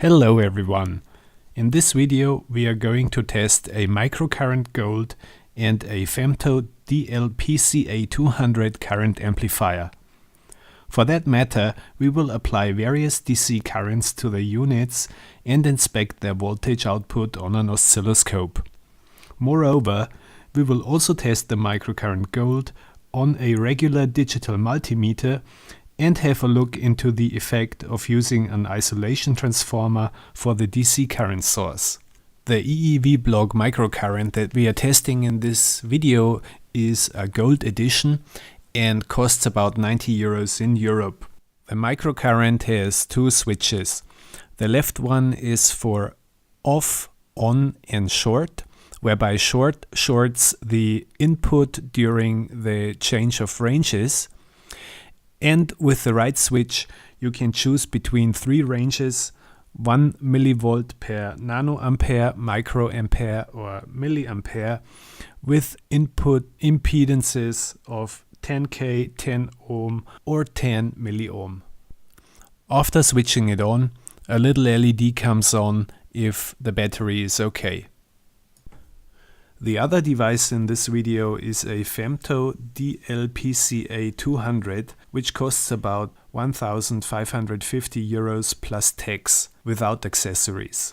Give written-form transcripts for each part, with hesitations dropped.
Hello everyone! In this video we are going to test a microcurrent gold and a femto DLPCA-200 current amplifier. For that matter, we will apply various DC currents to the units and inspect their voltage output on an oscilloscope. Moreover, we will also test the microcurrent gold on a regular digital multimeter and have a look into the effect of using an isolation transformer for the DC current source. The EEVblog microcurrent that we are testing in this video is a gold edition and costs about 90 euros in Europe. The microcurrent has two switches. The left one is for off, on and short, whereby short shorts the input during the change of ranges. And with the right switch, you can choose between three ranges: 1 millivolt per nanoampere, microampere or milliampere, with input impedances of 10k, 10 ohm or 10 milliohm. After switching it on, a little LED comes on if the battery is okay. The other device in this video is a femto DLPCA-200, which costs about 1,550 euros plus tax, without accessories.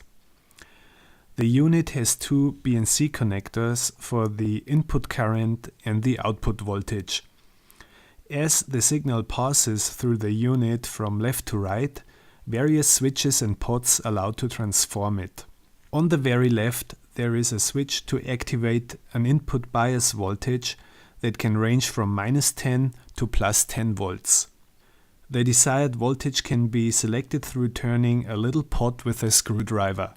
The unit has two BNC connectors for the input current and the output voltage. As the signal passes through the unit from left to right, various switches and pots allow to transform it. On the very left, there is a switch to activate an input bias voltage that can range from -10 to +10 volts. The desired voltage can be selected through turning a little pot with a screwdriver.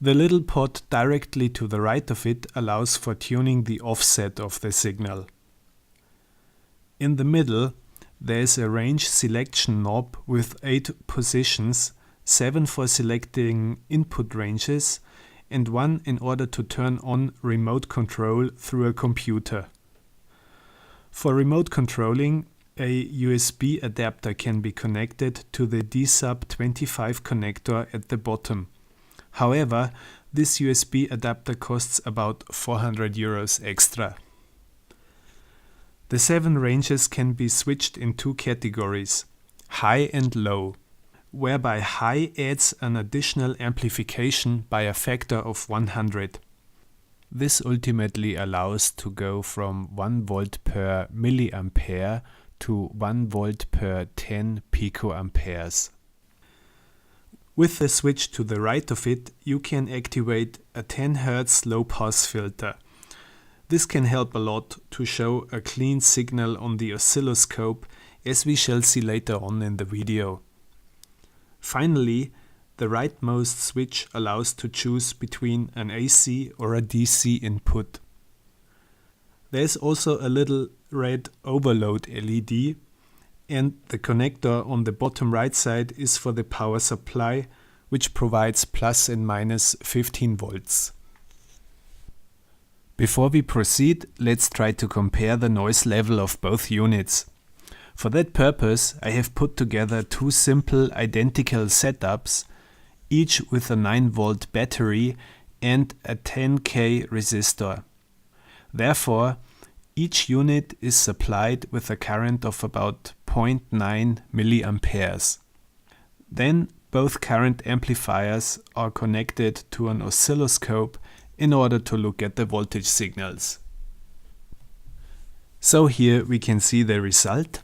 The little pot directly to the right of it allows for tuning the offset of the signal. In the middle, there is a range selection knob with 8 positions, 7 for selecting input ranges, and 1 in order to turn on remote control through a computer. For remote controlling, a USB adapter can be connected to the D-sub-25 connector at the bottom. However, this USB adapter costs about 400 euros extra. The 7 ranges can be switched in 2 categories: high and low, whereby high adds an additional amplification by a factor of 100. This ultimately allows to go from 1 volt per milliampere to 1 volt per 10 picoamperes. With the switch to the right of it, you can activate a 10 Hz low-pass filter. This can help a lot to show a clean signal on the oscilloscope, as we shall see later on in the video. Finally, the rightmost switch allows to choose between an AC or a DC input. There is also a little red overload LED, and the connector on the bottom right side is for the power supply, which provides plus and minus 15 volts. Before we proceed, let's try to compare the noise level of both units. For that purpose, I have put together 2 simple identical setups, each with a 9 volt battery and a 10k resistor. Therefore, each unit is supplied with a current of about 0.9 milliamperes. Then both current amplifiers are connected to an oscilloscope in order to look at the voltage signals. So here we can see the result.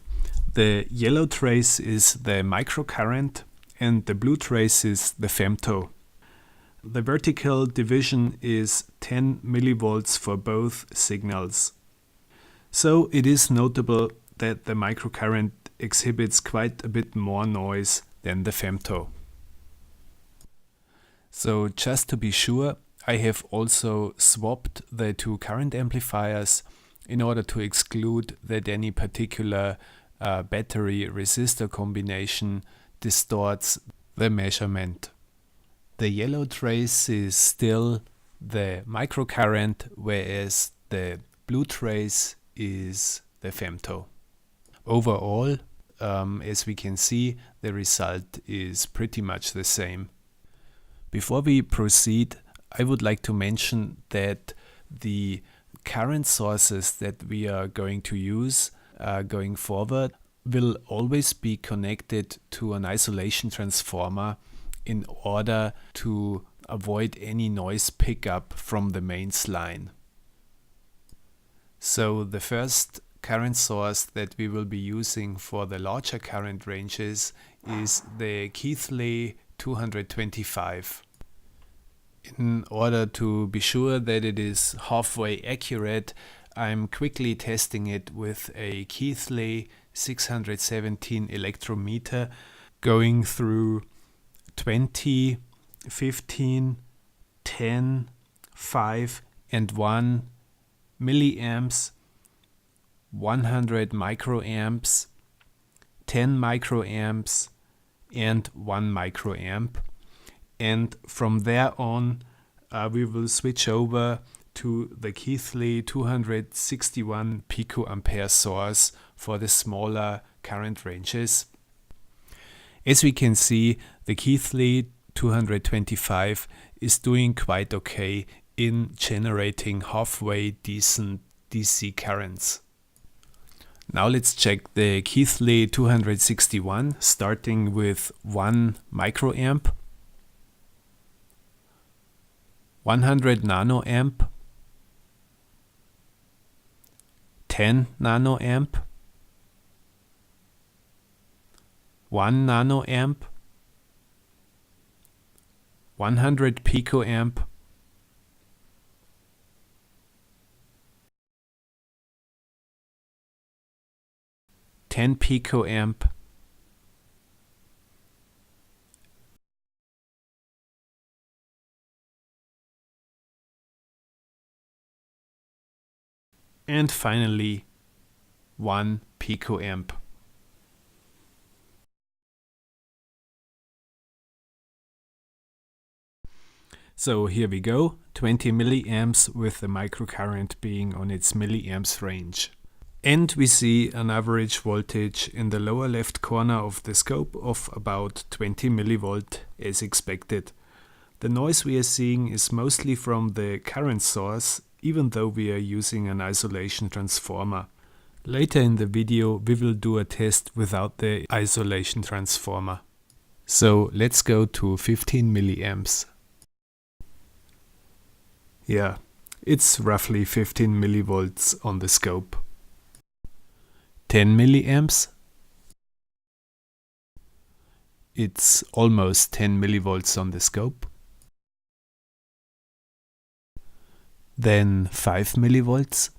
The yellow trace is the microcurrent and the blue trace is the femto. The vertical division is 10 millivolts for both signals. So it is notable that the microcurrent exhibits quite a bit more noise than the femto. So just to be sure, I have also swapped the 2 current amplifiers in order to exclude that any particular battery resistor combination distorts the measurement. The yellow trace is still the microcurrent, whereas the blue trace is the femto. Overall, as we can see, the result is pretty much the same. Before we proceed, I would like to mention that the current sources that we are going to use going forward will always be connected to an isolation transformer in order to avoid any noise pickup from the mains line. So the first current source that we will be using for the larger current ranges is the Keithley 225. In order to be sure that it is halfway accurate, I'm quickly testing it with a Keithley 617 electrometer going through 20, 15, 10, 5 and 1 milliamps, 100 microamps, 10 microamps and 1 microamp. And from there on we will switch over to the Keithley 261 picoampere source for the smaller current ranges. As we can see, the Keithley 225 is doing quite okay in generating halfway decent DC currents. Now let's check the Keithley 261, starting with 1 microamp, 100 nanoamp, 10 nanoamp, 1 nanoamp, 100 picoamp, 10 picoamp, and finally 1 picoamp. So here we go, 20 milliamps with the microcurrent being on its milliamps range. And we see an average voltage in the lower left corner of the scope of about 20 millivolt as expected. The noise we are seeing is mostly from the current source, even though we are using an isolation transformer. Later in the video we will do a test without the isolation transformer. So let's go to 15 milliamps. Yeah, it's roughly 15 millivolts on the scope. 10 milliamps. It's almost 10 millivolts on the scope. Then 5 millivolts.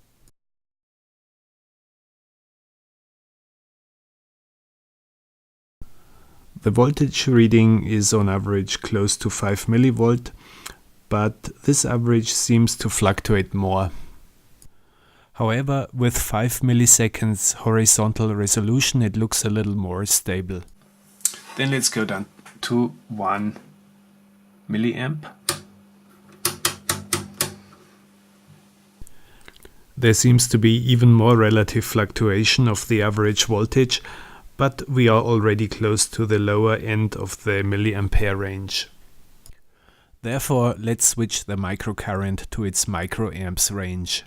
The voltage reading is on average close to 5 millivolt, but this average seems to fluctuate more. However, with 5 milliseconds horizontal resolution it looks a little more stable. Then let's go down to 1 milliamp. There seems to be even more relative fluctuation of the average voltage, but we are already close to the lower end of the milliampere range. Therefore, let's switch the microcurrent to its microamps range.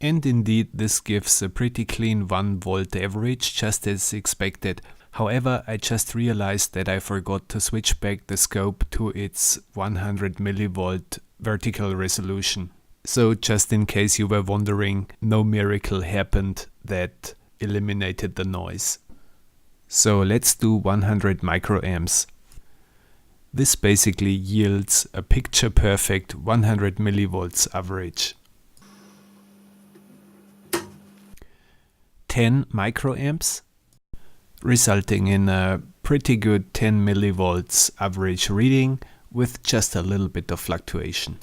And indeed, this gives a pretty clean 1 volt average, just as expected. However, I just realized that I forgot to switch back the scope to its 100 millivolt vertical resolution. So just in case you were wondering, no miracle happened that eliminated the noise. So let's do 100 microamps. This basically yields a picture perfect 100 millivolts average. 10 microamps, resulting in a pretty good 10 millivolts average reading with just a little bit of fluctuation.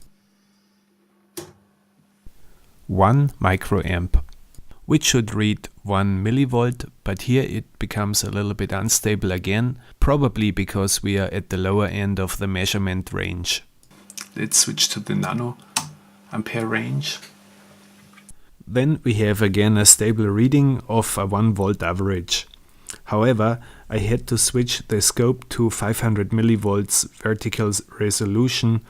1 microamp, which should read 1 millivolt, but here it becomes a little bit unstable again, probably because we are at the lower end of the measurement range. Let's switch to the nano ampere range. Then we have again a stable reading of a 1 volt average. However, I had to switch the scope to 500 millivolts vertical resolution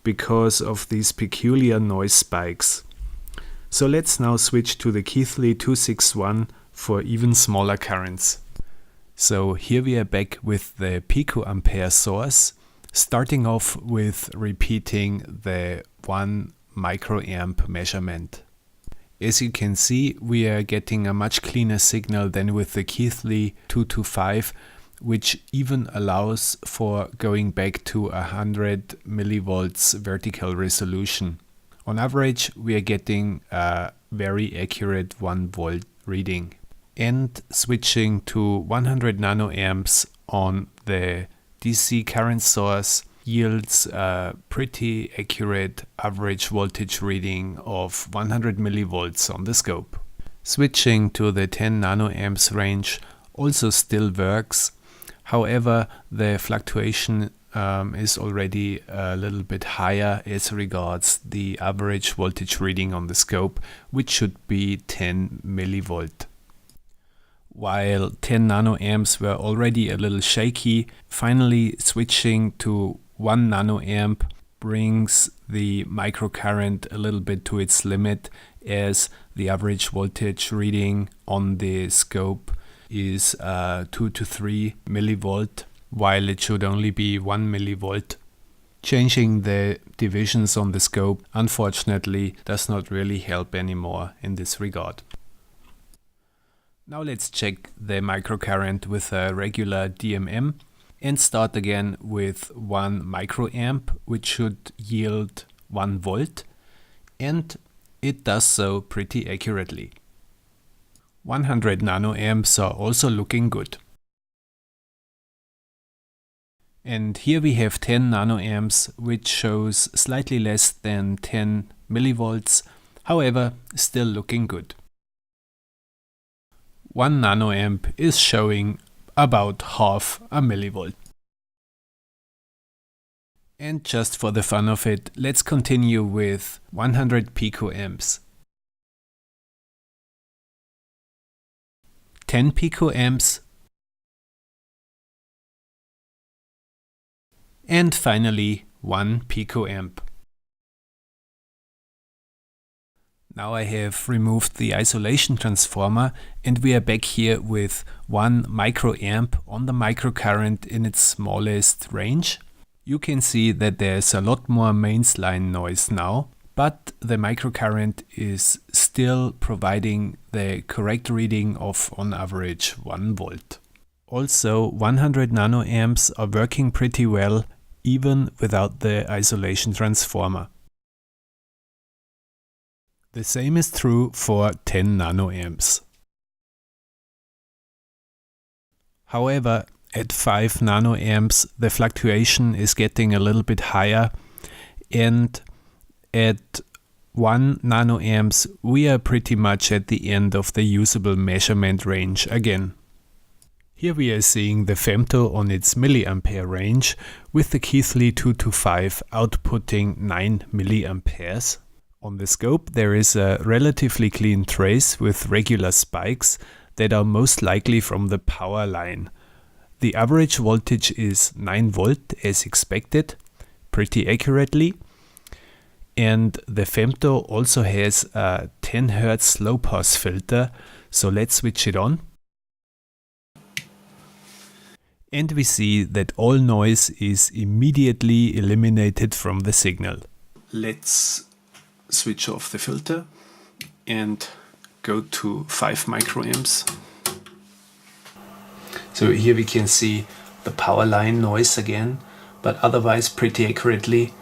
because of these peculiar noise spikes. So let's now switch to the Keithley 261 for even smaller currents. So here we are back with the picoampere source, starting off with repeating the 1 microamp measurement. As you can see, we are getting a much cleaner signal than with the Keithley 225, which even allows for going back to 100 millivolts vertical resolution. On average, we are getting a very accurate 1 volt reading. And switching to 100 nanoamps on the DC current source yields a pretty accurate average voltage reading of 100 millivolts on the scope. Switching to the 10 nanoamps range also still works. However, the fluctuation is already a little bit higher as regards the average voltage reading on the scope, which should be 10 millivolt. While 10 nanoamps were already a little shaky, finally switching to 1 nanoamp brings the microcurrent a little bit to its limit, as the average voltage reading on the scope is 2 to 3 millivolt, while it should only be 1 millivolt. Changing the divisions on the scope unfortunately does not really help anymore in this regard. Now let's check the microcurrent with a regular DMM and start again with 1 microamp, which should yield 1 volt, and it does so pretty accurately. 100 nanoamps are also looking good. And here we have 10 nanoamps, which shows slightly less than 10 millivolts, however, still looking good. 1 nanoamp is showing about half a millivolt. And just for the fun of it, let's continue with 100 picoamps. 10 picoamps. And finally 1 picoamp. Now I have removed the isolation transformer and we are back here with 1 microamp on the microcurrent in its smallest range. You can see that there's a lot more mains line noise now, but the microcurrent is still providing the correct reading of on average 1 volt. Also 100 nanoamps are working pretty well even without the isolation transformer. The same is true for 10 nanoamps. However, at 5 nanoamps the fluctuation is getting a little bit higher, and at 1 nanoamps we are pretty much at the end of the usable measurement range again. Here we are seeing the femto on its milliampere range, with the Keithley 225 outputting 9 milliamperes. On the scope there is a relatively clean trace with regular spikes that are most likely from the power line. The average voltage is 9 volt as expected, pretty accurately, and the femto also has a 10 Hz low pass filter, so let's switch it on. And we see that all noise is immediately eliminated from the signal. Let's switch off the filter and go to 5 microamps. So here we can see the power line noise again, but otherwise pretty accurately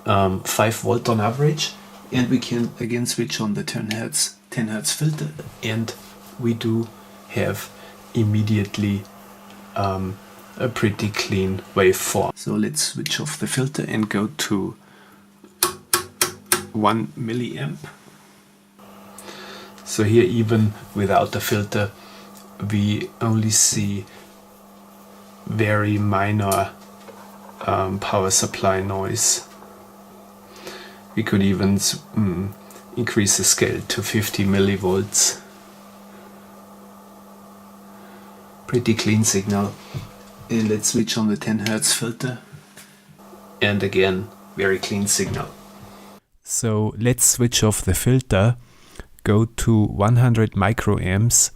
5 volt on average. And we can again switch on the 10 Hz filter, and we do have immediately a pretty clean waveform. So let's switch off the filter and go to 1 milliamp. So here, even without the filter, we only see very minor power supply noise. We could even increase the scale to 50 millivolts. Pretty clean signal. Let's switch on the 10 Hz filter. And again, very clean signal. So let's switch off the filter, go to 100 microamps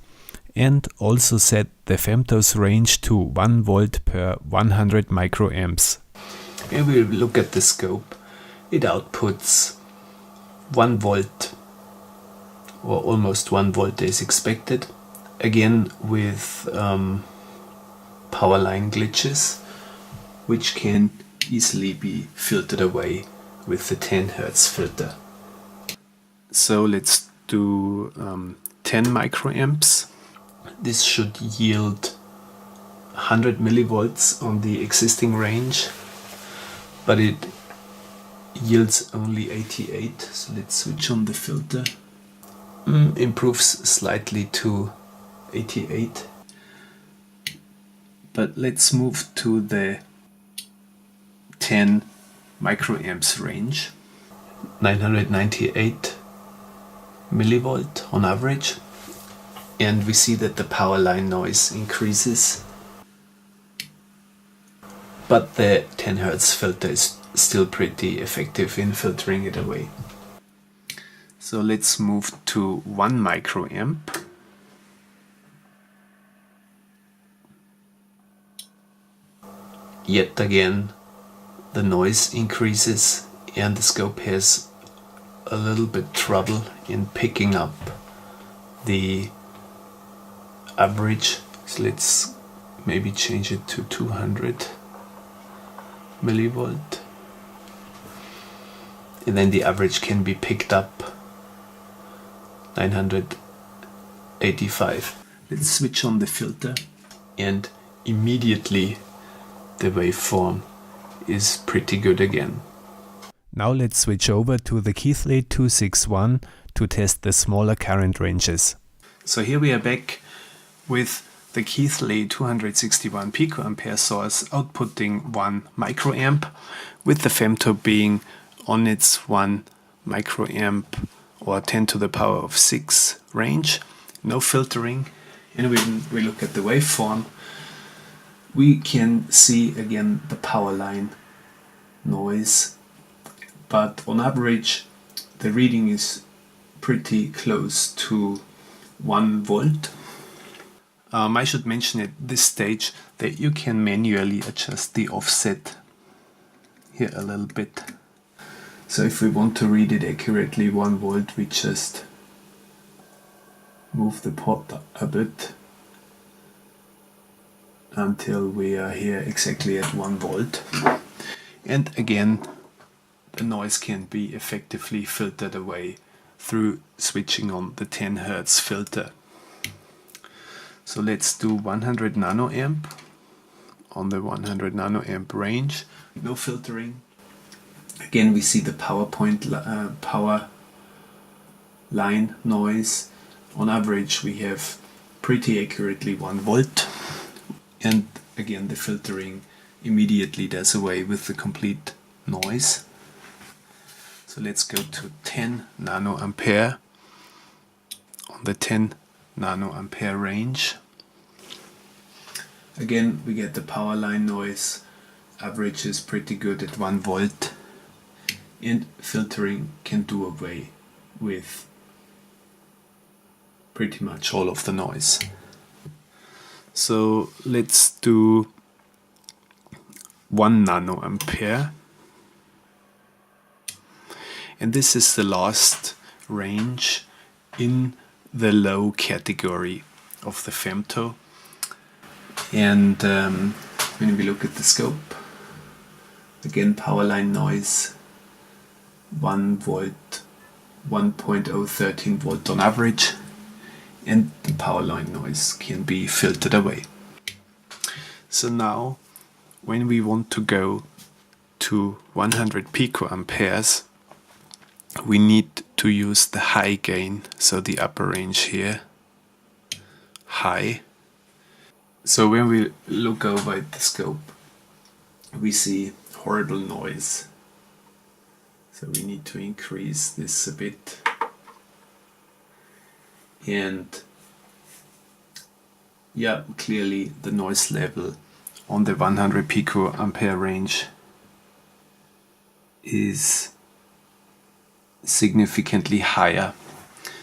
and also set the femto's range to 1 volt per 100 microamps. Here we look at the scope. It outputs 1 volt or almost 1 volt is expected. Again with power line glitches, which can easily be filtered away with the 10 Hz filter. So let's do 10 microamps. This should yield 100 millivolts on the existing range, but it yields only 88. So let's switch on the filter. Improves slightly to 88. But let's move to the 10 microamps range. 998 millivolt on average. And we see that the power line noise increases. But the 10 Hz filter is still pretty effective in filtering it away. So let's move to 1 microamp. Yet again, the noise increases and the scope has a little bit trouble in picking up the average. So let's maybe change it to 200 millivolt. And then the average can be picked up. 985. Let's switch on the filter and immediately the waveform is pretty good again. Now let's switch over to the Keithley 261 to test the smaller current ranges. So here we are back with the Keithley 261 picoampere source outputting 1 microamp, with the femto being on its 1 microamp or 10 to the power of 6 range, no filtering. And when we look at the waveform, we can see again the power line noise, but on average the reading is pretty close to 1 volt. I should mention at this stage that you can manually adjust the offset here a little bit. So if we want to read it accurately 1 volt, we just move the pot a bit until we are here exactly at 1 volt. And again, the noise can be effectively filtered away through switching on the 10 Hz filter. So let's do 100 nanoamp on the 100 nanoamp range, no filtering. Again, we see the power line noise. On average, we have pretty accurately 1 volt. And again, the filtering immediately does away with the complete noise. So let's go to 10 nanoampere on the 10 nanoampere range. Again, we get the power line noise. Average is pretty good at 1 volt. And filtering can do away with pretty much all of the noise. So let's do 1 nanoampere. And this is the last range in the low category of the femto. And when we look at the scope, again power line noise 1 volt, 1.013 volt on average, and the power line noise can be filtered away. So now when we want to go to 100 picoamperes, we need to use the high gain, so the upper range here, high. So when we look over at the scope, we see horrible noise. So we need to increase this a bit. And Yeah, clearly the noise level on the 100 picoampere range is significantly higher.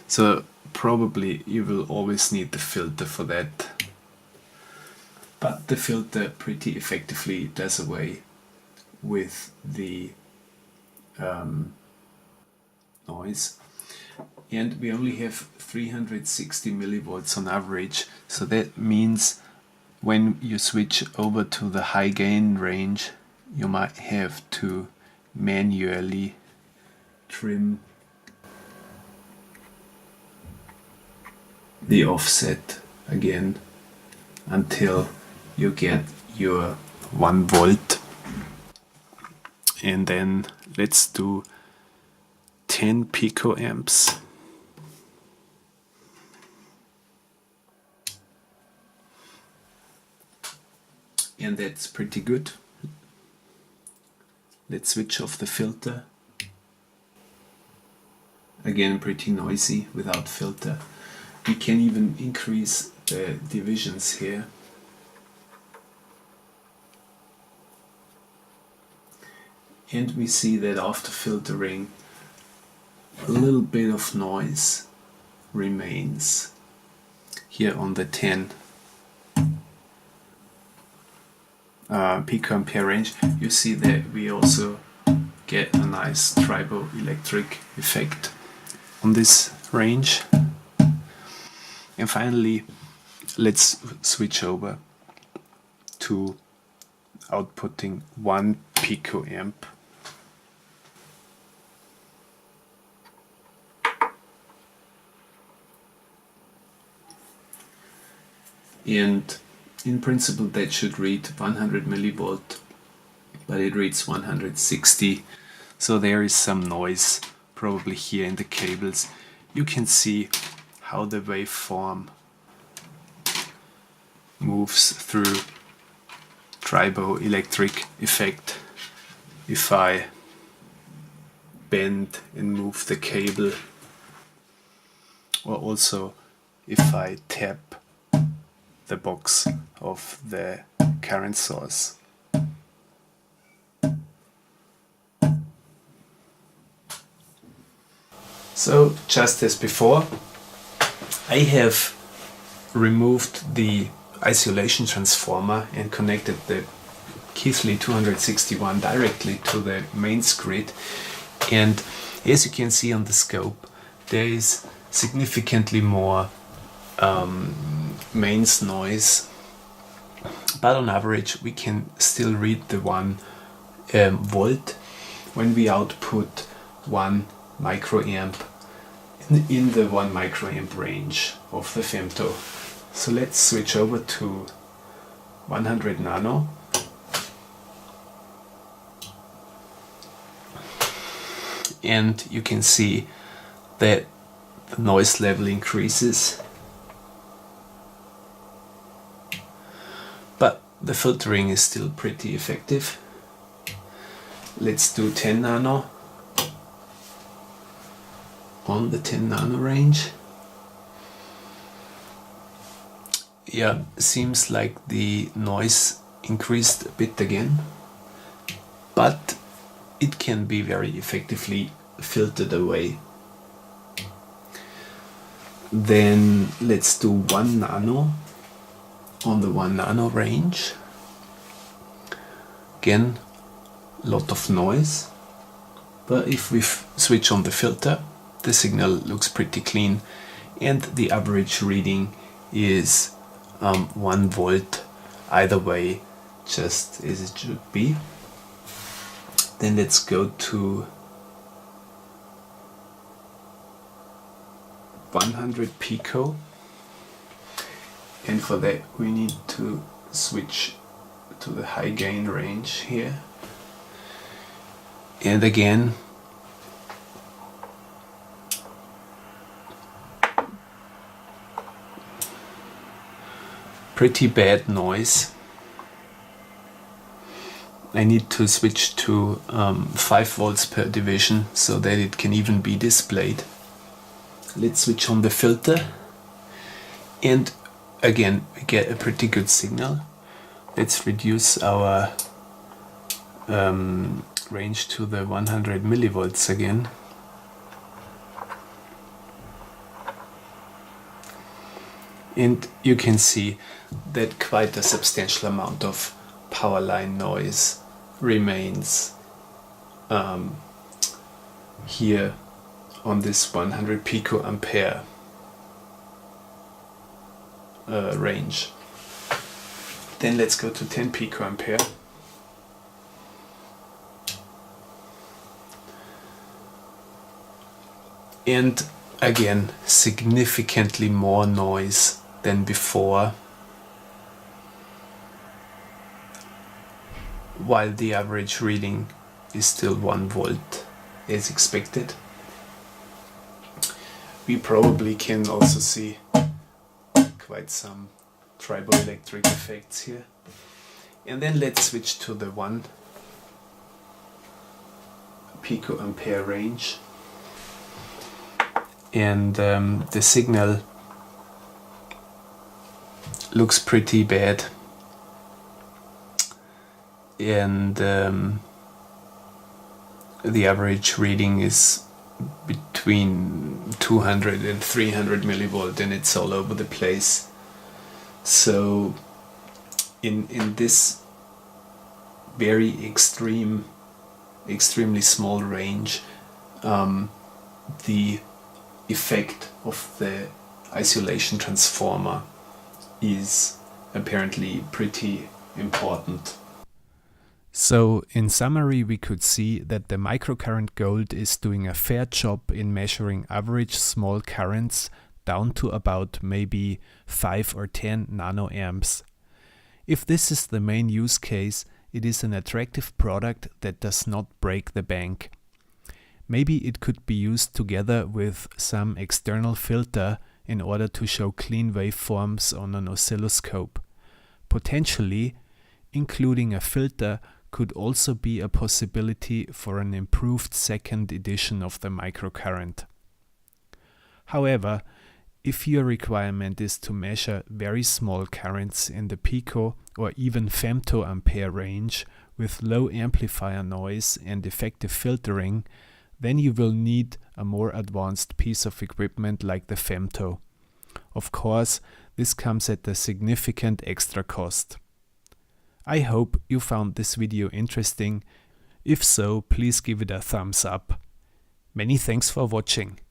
So probably you will always need the filter for that. But the filter pretty effectively does away with the noise. And we only have 360 millivolts on average, so that means when you switch over to the high gain range, you might have to manually trim the offset again until you get your 1 volt. And then let's do 10 picoamps. And that's pretty good. Let's switch off the filter. Again, pretty noisy without filter. We can even increase the divisions here. And we see that after filtering, a little bit of noise remains here on the 10 picoampere range. You see that we also get a nice triboelectric effect on this range. And finally, let's switch over to outputting 1 picoamp. And in principle that should read 100 millivolt, but it reads 160, so there is some noise probably here in the cables. You can see how the waveform moves through triboelectric effect. If I bend and move the cable, or also if I tap the box of the current source. So just as before, I have removed the isolation transformer and connected the Keithley 261 directly to the mains grid, and as you can see on the scope, there is significantly more mains noise, but on average we can still read the 1 volt when we output 1 microamp in the 1 microamp range of the femto. So let's switch over to 100 nano. And you can see that the noise level increases, but the filtering is still pretty effective. Let's do 10 nano on the 10 nano range. Yeah, seems like the noise increased a bit again, but it can be very effectively filtered away. Then let's do 1 nano on the 1 nano range. Again, a lot of noise, but if we switch on the filter, the signal looks pretty clean, and the average reading is 1 volt either way, just as it should be. Then let's go to 100 pico, and for that we need to switch to the high gain range here, and again pretty bad noise. I need to switch to 5 volts per division so that it can even be displayed. Let's switch on the filter, and again, we get a pretty good signal. Let's reduce our range to the 100 millivolts again. And you can see that quite a substantial amount of power line noise remains here on this 100 picoampere range. Then let's go to 10 picoampere. And again, significantly more noise than before, while the average reading is still 1 volt as expected. We probably can also see quite some triboelectric effects here. And then let's switch to the 1 picoampere range. And the signal looks pretty bad, and the average reading is between 200 and 300 millivolt, and it's all over the place. So in this very extremely small range, the effect of the isolation transformer is apparently pretty important. So in summary, we could see that the microcurrent gold is doing a fair job in measuring average small currents down to about maybe 5 or 10 nanoamps. If this is the main use case, it is an attractive product that does not break the bank. Maybe it could be used together with some external filter in order to show clean waveforms on an oscilloscope. Potentially, including a filter could also be a possibility for an improved second edition of the microcurrent. However, if your requirement is to measure very small currents in the pico or even femtoampere range with low amplifier noise and effective filtering, then you will need a more advanced piece of equipment like the femto. Of course, this comes at a significant extra cost. I hope you found this video interesting. If so, please give it a thumbs up. Many thanks for watching.